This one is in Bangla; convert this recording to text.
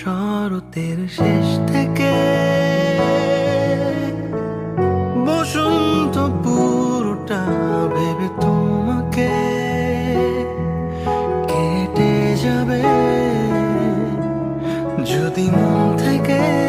শরতের শেষ থেকে বসন্ত পুরোটা ভেবে তোমাকে কেটে যাবে যদি মন থেকে